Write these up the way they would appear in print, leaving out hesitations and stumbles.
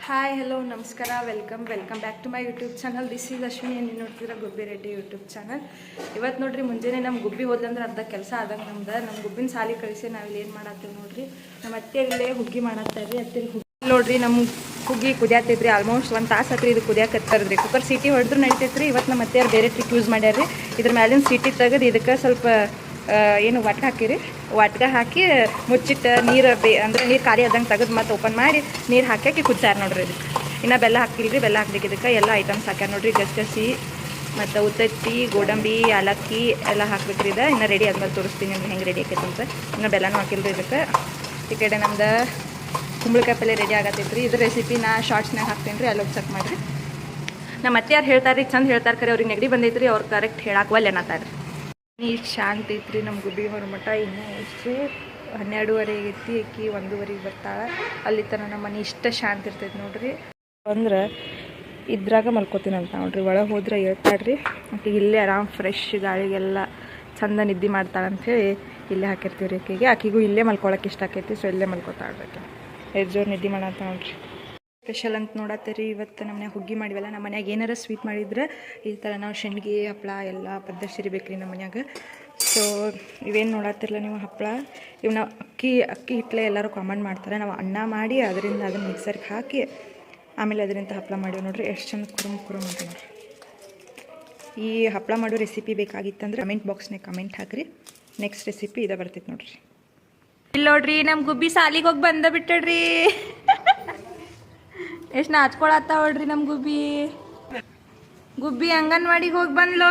Hi hello ನಮಸ್ಕಾರ welcome back to my YouTube channel. This is Ashwini. ನೀವು ನೋಡ್ತಿದ್ದೀರ Gubbi Reddy YouTube channel. ಇವತ್ತು ನೋಡ್ರಿ ಮುಂಜಾನೆ ನಮ್ಮ ಗುಬ್ಬಿ ಹೋದ್ಲಂದ್ರೆ ಅರ್ಧ ಕೆಲಸ ಆದಂಗೆ ನಮ್ಮ ಗುಬ್ಬಿನ ಸಾಲಿ ಕಳಿಸಿ ನಾವಿಲ್ಲಿ ಏನು ಮಾಡತ್ತೀವಿ ನೋಡ್ರಿ. ನಮ್ಮ ಅತ್ತೆಯಲ್ಲೇ ಹುಗ್ಗಿ ಮಾಡತ್ತಾರೆ. ಅತ್ತೆಗೆ ಹುಗ್ಗಿ ನೋಡ್ರಿ, ನಮ್ಮ ಹುಗ್ಗಿ ಕುದಿಯಾತೈತ್ರಿ. ಆಲ್ಮೋಸ್ಟ್ 1 ತಾಸು ಆತ್ರಿ ಇದು ಕುದಿಯಾಕತ್ತಾರದ್ರಿ. ಕುಕ್ಕರ್ ಸೀಟಿ ಹೊಡೆದ್ರು ನಡಿತೈತ್ರಿ. ಇವತ್ತು ನಮ್ಮ ಅತ್ತೆಯವ್ರು ಬೇರೆ ಟ್ರಿಕ್ ಯೂಸ್ ಮಾಡ್ಯಾರ್ರಿ. ಇದ್ರ ಮ್ಯಾಲಿನ ಸೀಟಿ ತೆಗೆದು ಇದಕ್ಕೆ ಸ್ವಲ್ಪ ಏನು ಒಟ್ಟು ಹಾಕಿರಿ. ಒಟ್ಟಿಗೆ ಹಾಕಿ ಮುಚ್ಚಿಟ್ಟು ನೀರು ಅಂದರೆ ನೀರು ಖಾಲಿ ಆದಂಗೆ ತೆಗೆದು ಮತ್ತೆ ಓಪನ್ ಮಾಡಿ ನೀರು ಹಾಕಿ ಕುಚ್ಚಾರ ನೋಡ್ರಿ. ಇದಕ್ಕೆ ಇನ್ನೂ ಬೆಲ್ಲ ಹಾಕಿಲ್ರಿ. ಬೆಲ್ಲ ಹಾಕ್ಬೇಕು. ಇದಕ್ಕೆ ಎಲ್ಲ ಐಟಮ್ಸ್ ಹಾಕ್ಯಾರ ನೋಡ್ರಿ. ಗಸಗಸಿ ಮತ್ತು ಉತ್ತತ್ತಿ, ಗೋಡಂಬಿ, ಏಲಕ್ಕಿ ಎಲ್ಲ ಹಾಕ್ಬೇಕ್ರಿ. ಇದು ಇನ್ನೂ ರೆಡಿ ಆದ್ಮೇಲೆ ತೋರಿಸ್ತೀನಿ ನಿಮ್ಗೆ ಹೆಂಗೆ ರೆಡಿ ಆಕೈತೆ ಅಂತ. ಇನ್ನೂ ಬೆಲ್ಲನೂ ಹಾಕಿಲ್ರಿ ಇದಕ್ಕೆ. ಈ ಕಡೆ ನಮ್ದು ಕುಂಬಳಕಾಯಿ ಪಲ್ಯ ರೆಡಿ ಆಗತ್ತೈತ್ರಿ. ಇದ್ರ ರೆಸಿಪಿ ನಾ ಶಾರ್ಟ್ಸ್ನಾಗ ಹಾಕ್ತೀನಿ ರೀ. ಅಲ್ಲೋಗಿ ಚೆಕ್ ಮಾಡಿರಿ. ನಮ್ಮ ಅತ್ತೆಯಾರು ಹೇಳ್ತಾರೆ ರೀ, ಚಂದ ಹೇಳ್ತಾರೆ. ಕರೆ ಅವ್ರಿಗೆ ನೆಗಡಿ ಬಂದೈತ್ರಿ. ಅವ್ರು ಕರೆಕ್ಟ್ ಹೇಳಾಕವಲ್ಲ ಅನ್ನತ್ತಾರ್ರಿ. ಈಗ ಶಾಂತ ಐತ್ರಿ ನಮ್ಮ ಗುಬ್ಬಿ ಹೊರ ಮಠ. ಇನ್ನೂ ಎಷ್ಟು 12:30 ಆಗೈತಿ. ಆಕಿ 1:15 ಬರ್ತಾಳೆ. ಅಲ್ಲಿ ತನಕ ನಮ್ಮ ಮನೆ ಇಷ್ಟ ಶಾಂತ ಇರ್ತೈತೆ ನೋಡ್ರಿ. ಅಂದ್ರೆ ಇದ್ರಾಗ ಮಲ್ಕೋತೀನಿ ಅಂತ ನೋಡ್ರಿ. ಒಳಗೆ ಹೋದ್ರೆ ಹೇಳ್ತಾಳ್ರಿ. ಆಕೆ ಇಲ್ಲೇ ಆರಾಮ್ ಫ್ರೆಶ್ ಗಾಳಿಗೆಲ್ಲ ಚಂದ ನಿದ್ದೆ ಮಾಡ್ತಾಳೆ ಅಂಥೇಳಿ ಇಲ್ಲೇ ಹಾಕಿರ್ತೀವಿ ರೀ. ಆಕೆಗೂ ಇಲ್ಲೇ ಮಲ್ಕೊಳಕ್ಕೆ ಇಷ್ಟ ಆಕೈತಿ. ಸೊ ಇಲ್ಲೇ ಮಲ್ಕೋತಾಳ್ಬೇಕು. ಎಷ್ಟು ಜೋರು ನಿದ್ದೆ ಮಾಡಂತ ನೋಡ್ರಿ. ಸ್ಪೆಷಲ್ ಅಂತ ನೋಡತ್ತೀರಿ. ಇವತ್ತು ನಮ್ಮ ಮನ್ಯಾಗ ಹುಗ್ಗಿ ಮಾಡಿವಲ್ಲ. ನಮ್ಮ ಮನ್ಯಾಗ ಏನಾರ ಸ್ವೀಟ್ ಮಾಡಿದ್ರೆ ಈ ಥರ ನಾವು ಶೇಂಡ್ಗಿ ಹಪ್ಪಳ ಎಲ್ಲ ಪದ್ಧತಿ ಬೇಕ್ರಿ ನಮ್ಮ ಮನ್ಯಾಗ. ಸೊ ಇವೇನು ನೋಡತ್ತಿರಲ್ಲ ನೀವು ಹಪ್ಪಳ, ಇವನ್ನ ಅಕ್ಕಿ ಹಿಟ್ಲೆ ಎಲ್ಲರೂ ಕಾಮನ್ ಮಾಡ್ತಾರೆ. ನಾವು ಅನ್ನ ಮಾಡಿ ಅದರಿಂದ ಅದನ್ನು ಮಿಕ್ಸರ್ಗೆ ಹಾಕಿ ಆಮೇಲೆ ಅದರಿಂದ ಹಪ್ಪಳ ಮಾಡಿವಿ ನೋಡ್ರಿ. ಎಷ್ಟು ಚಂದ ಕುರುಮ್ ಅಂತ ನೋಡ್ರಿ. ಈ ಹಪ್ಪಳ ಮಾಡೋ ರೆಸಿಪಿ ಬೇಕಾಗಿತ್ತಂದ್ರೆ ಕಮೆಂಟ್ ಬಾಕ್ಸ್ನಾಗ ಕಮೆಂಟ್ ಹಾಕ್ರಿ. ನೆಕ್ಸ್ಟ್ ರೆಸಿಪಿ ಇದೇ ಬರ್ತೈತೆ ನೋಡ್ರಿ. ಇಲ್ಲಿ ನೋಡ್ರಿ ನಮ್ಮ ಗುಬ್ಬಿ ಸಾಲಿಗೆ ಹೋಗಿ ಬಂದ ಬಿಟ್ಟಡ್ರಿ. ಎಷ್ಟು ನಾಚ್ಕೊಳತ್ತ ನೋಡ್ರಿ ನಮ್ಮ ಗುಬ್ಬಿ ಅಂಗನವಾಡಿಗೆ ಹೋಗಿ ಬಂದ್ಲೋ.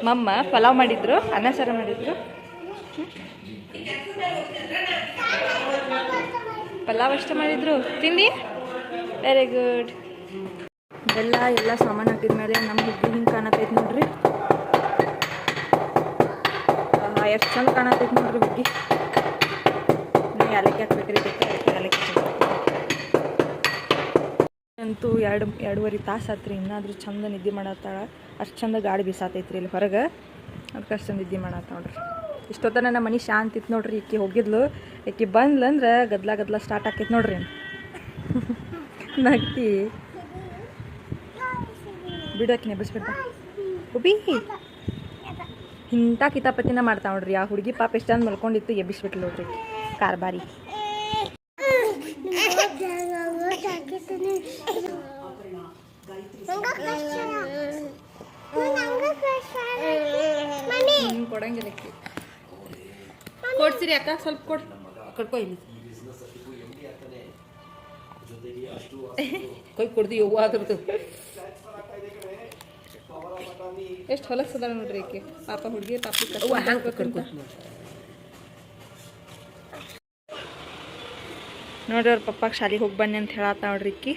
ಮಮ್ಮ ಪಲಾವ್ ಮಾಡಿದ್ರು, ಅನ್ನ ಸಾರು ಮಾಡಿದ್ರು. ಪಲಾವ್ ಅಷ್ಟೇ ಮಾಡಿದ್ರು. ತಿಂದಿ? Very good. ಎಲ್ಲ ಸಾಮಾನು ಹಾಕಿದ್ಮೇಲೆ ನಮ್ಮ ಹುಗ್ಗಿ ಹಿಂಗೆ ಕಾಣತೈತಿ ನೋಡ್ರಿ. ಎಷ್ಟು ಚಂದ ಕಾಣತೈತಿ ನೋಡ್ರಿ ಹುಗ್ಗಿ. ಏಲಕ್ಕಿ ಹಾಕ್ಬೇಕ್ರಿ. ಏಲಕ್ಕಿ ಅಂತೂ 2.5 ತಾಸು ಆತ್ರಿ. ಇನ್ನಾದ್ರೂ ಚಂದ ನಿದ್ದೆ ಮಾಡತ್ತಾಳ. ಅಷ್ಟು ಚಂದ ಗಾಳಿ ಬೀಸಾತೈತ್ರಿ ಇಲ್ಲಿ ಹೊರಗೆ. ಅದಕ್ಕೆ ಅಷ್ಟು ಚಂದ ನಿದ್ದೆ ಮಾಡತ್ತ ನೋಡ್ರಿ. ಇಷ್ಟೊತ್ತನ ನಮ್ಮ ಮನೆ ಶಾಂತ ಇತ್ತು ನೋಡ್ರಿ. ಈಕಿ ಹೋಗಿದ್ಲು. ಈಕಿ ಬಂದ್ಲಂದ್ರೆ ಗದ್ಲ ಸ್ಟಾರ್ಟ್ ಆಕೈತಿ ನೋಡ್ರಿ. ನಗ್ತಿ ಬಿಡೋಕೆ ನೆಬಸ್ಬಿಡ್ತ ಹುಬ್ಬಿ ಇಂಥ ಕಿತಾಪತಿನ ಮಾಡ್ತಾ ನೋಡ್ರಿ. ಆ ಹುಡುಗಿ ಪಾಪ ಎಷ್ಟು ಚಂದ ಮಲ್ಕೊಂಡಿತ್ತು. ಎಬ್ಬಿಸ್ಬಿಟ್ಲು ನೋಡ್ರಿ ಕಾರ್ಬಾರಿ. ಕೊಡಂಗಿಲ್ಲ ಕೊಡ್ಸಿರಿ ಅಕ್ಕ, ಸ್ವಲ್ಪ ಕೊಡ್ಕೊ. ಇಲ್ಲಿ ಕೊಯ್ ಕೊಡ್ದು ಯವ್ವ ಅದ್ರದ್ದು ಎಷ್ಟು ಹೊಲಸದ ನೋಡ್ರಿ. ಆಕೆ ಪಾಪ ಹುಡುಗಿ ನೋಡ್ರಿ. ಅವ್ರ ಪಪ್ಪಾಗ ಶಾಲೆಗೆ ಹೋಗಿ ಬನ್ನಿ ಅಂತ ಹೇಳತ್ತ ನೋಡ್ರಿ. ಈಕಿ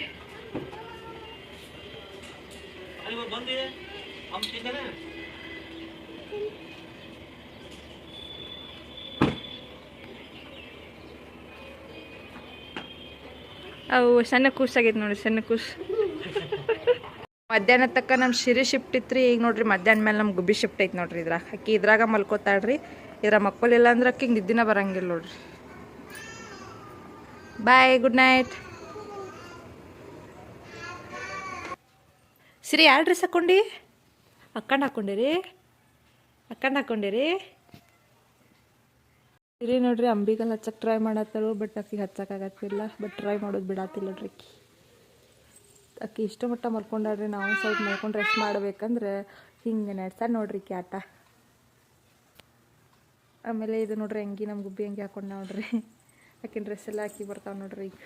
ಅವು ಸಣ್ಣ ಕೂಸಾಗೈತೆ ನೋಡ್ರಿ. ಸಣ್ಣ ಕೂಸು ಮಧ್ಯಾಹ್ನ ತಕ್ಕ ನಮ್ಮ ಶಿರಿ ಶಿಫ್ಟ್ ಇತ್ರಿ. ಈಗ ನೋಡ್ರಿ ಮಧ್ಯಾಹ್ನ ಮೇಲೆ ನಮ್ಮ ಗುಬ್ಬಿ ಶಿಫ್ಟ್ ಐತೆ ನೋಡ್ರಿ. ಇದ್ರಾಗ ಮಲ್ಕೋತಾಳ್ರಿ. ಇದ್ರ ಮಕ್ಕಳಿಲ್ಲ ಅಂದ್ರೆ ಅಕ್ಕಿಗೆ ನಿದ್ದಿನ ಬರಂಗಿಲ್ಲ ನೋಡ್ರಿ. ಬಾಯ್, ಗುಡ್ ನೈಟ್. ಸಿರಿ ಯಾವ ಡ್ರೆಸ್ ಹಾಕ್ಕೊಂಡು ಹಾಕ್ಕೊಂಡಿರಿ ಸಿರಿ ನೋಡ್ರಿ. ಅಂಬಿಗಲ್ಲಿ ಹಚ್ಚಕ್ಕೆ ಟ್ರೈ ಮಾಡತ್ತಳು. ಬಟ್ ಅಕ್ಕಿಗೆ ಹಚ್ಚಕ್ಕಾಗತ್ತಿಲ್ಲ. ಬಟ್ ಟ್ರೈ ಮಾಡೋದು ಬಿಡತ್ತಿಲ್ಲ ನೋಡ್ರಿ. ಅಕ್ಕಿ ಇಷ್ಟ ಮಟ್ಟ ಮಲ್ಕೊಂಡಾಡ್ರಿ. ನಾವು ಸ್ವಲ್ಪ ಮಲ್ಕೊಂಡು ರೆಸ್ಟ್ ಮಾಡ್ಬೇಕಂದ್ರೆ ಹಿಂಗೆ ನಡ್ಸಾರ ನೋಡ್ರಿ ಆಟ. ಆಮೇಲೆ ಇದು ನೋಡ್ರಿ ಅಂಗಿ, ನಮ್ಮ ಗುಬ್ಬಿ ಅಂಗಿ ಹಾಕೊಂಡು ನೋಡ್ರಿ. ಆಕಿನ ಡ್ರೆಸ್ ಎಲ್ಲ ಹಾಕಿ ಬರ್ತಾವೆ ನೋಡ್ರಿ. ಈಗ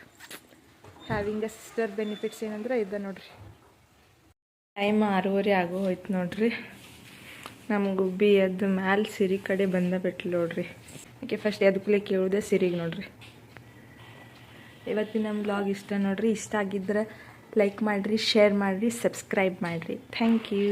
ಹ್ಯಾವಿಂಗ್ ಅ ಸಿಸ್ಟರ್ ಬೆನಿಫಿಟ್ಸ್ ಏನಂದ್ರೆ ಇದೆ ನೋಡ್ರಿ. ಟೈಮ್ 6:30 ಆಗೋ ಹೋಯ್ತು ನೋಡ್ರಿ. ನಮ್ಮ ಗುಬ್ಬಿ ಎದ್ದು ಮ್ಯಾಲೆ ಸಿರಿ ಕಡೆ ಬಂದ ಬಿಟ್ಲು ನೋಡ್ರಿ. ಯಾಕೆ ಫಸ್ಟ್ ಎದ್ಕೂಲೆ ಕೇಳೋದೆ ಸಿರಿಗೆ ನೋಡ್ರಿ. ಇವತ್ತಿನ ನಮ್ಮ ವ್ಲಾಗ್ ಇಷ್ಟ ನೋಡ್ರಿ. ಇಷ್ಟ ಆಗಿದ್ರೆ ಲೈಕ್ ಮಾಡಿರಿ, ಶೇರ್ ಮಾಡಿರಿ, ಸಬ್ಸ್ಕ್ರೈಬ್ ಮಾಡಿರಿ. Thank you.